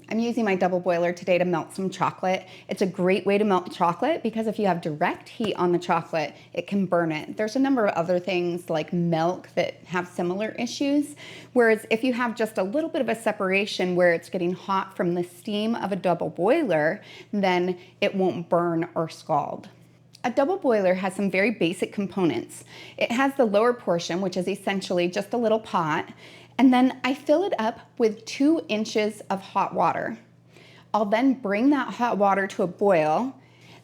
I'm using my double boiler today to melt some chocolate. It's a great way to melt chocolate because if you have direct heat on the chocolate, it can burn it. There's a number of other things like milk that have similar issues, whereas if you have just a little bit of a separation where it's getting hot from the steam of a double boiler, then it won't burn or scald. A double boiler has some very basic components. It has the lower portion, which is essentially just a little pot, and then I fill it up with 2 inches of hot water. I'll then bring that hot water to a boil.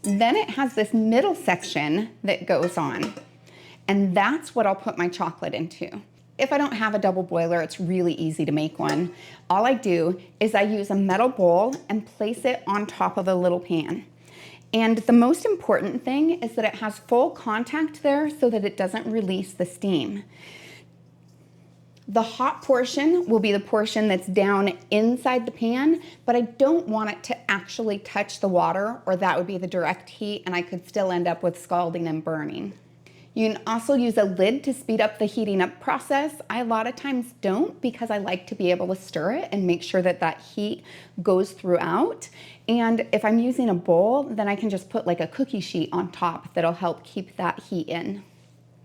Then it has this middle section that goes on, and that's what I'll put my chocolate into. If I don't have a double boiler, it's really easy to make one. All I do is I use a metal bowl and place it on top of a little pan. And the most important thing is that it has full contact there so that it doesn't release the steam. The hot portion will be the portion that's down inside the pan, but I don't want it to actually touch the water, or that would be the direct heat and I could still end up with scalding and burning. You can also use a lid to speed up the heating up process. I a lot of times don't because I like to be able to stir it and make sure that that heat goes throughout. And if I'm using a bowl, then I can just put like a cookie sheet on top that'll help keep that heat in.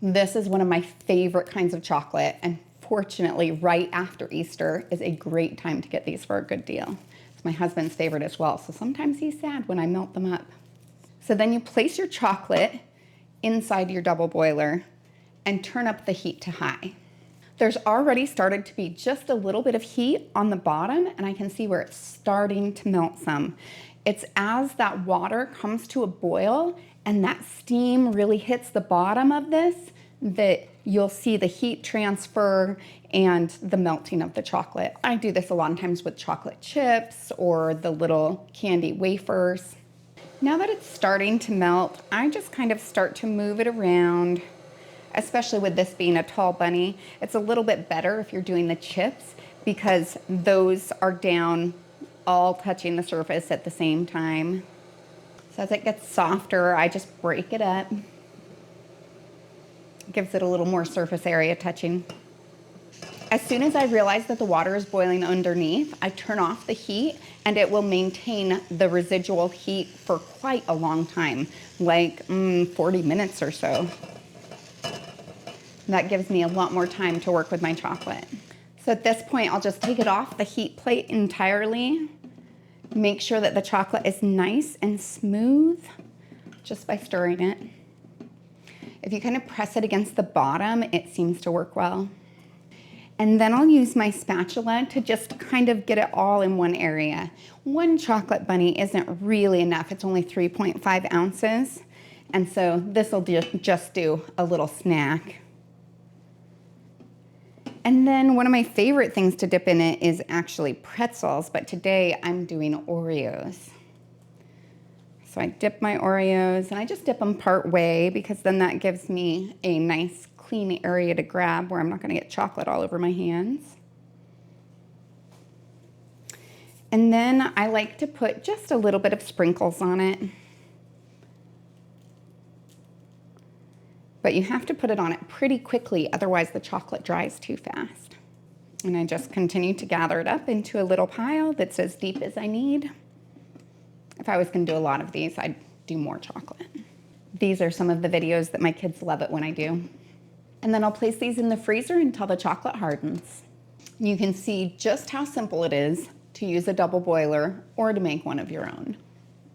This is one of my favorite kinds of chocolate, and fortunately, right after Easter is a great time to get these for a good deal. It's my husband's favorite as well, so sometimes he's sad when I melt them up. So then you place your chocolate inside your double boiler and turn up the heat to high. There's already started to be just a little bit of heat on the bottom, and I can see where it's starting to melt some. It's as that water comes to a boil and that steam really hits the bottom of this that you'll see the heat transfer and the melting of the chocolate. I do this a lot of times with chocolate chips or the little candy wafers. Now that it's starting to melt, I just kind of start to move it around, especially with this being a tall bunny. It's a little bit better if you're doing the chips because those are down all touching the surface at the same time. So as it gets softer, I just break it up. Gives it a little more surface area touching. As soon as I realize that the water is boiling underneath, I turn off the heat and it will maintain the residual heat for quite a long time, like 40 minutes or so. That gives me a lot more time to work with my chocolate. So at this point, I'll just take it off the heat plate entirely. Make sure that the chocolate is nice and smooth just by stirring it. If you kind of press it against the bottom, it seems to work well. And then I'll use my spatula to just kind of get it all in one area. One chocolate bunny isn't really enough. It's only 3.5 ounces. And so this will just do a little snack. And then one of my favorite things to dip in it is actually pretzels, but today I'm doing Oreos. So I dip my Oreos, and I just dip them part way because then that gives me a nice clean area to grab where I'm not going to get chocolate all over my hands. And then I like to put just a little bit of sprinkles on it. But you have to put it on it pretty quickly, otherwise the chocolate dries too fast. And I just continue to gather it up into a little pile that's as deep as I need. If I was going to do a lot of these, I'd do more chocolate. These are some of the videos that my kids love it when I do. And then I'll place these in the freezer until the chocolate hardens. You can see just how simple it is to use a double boiler or to make one of your own.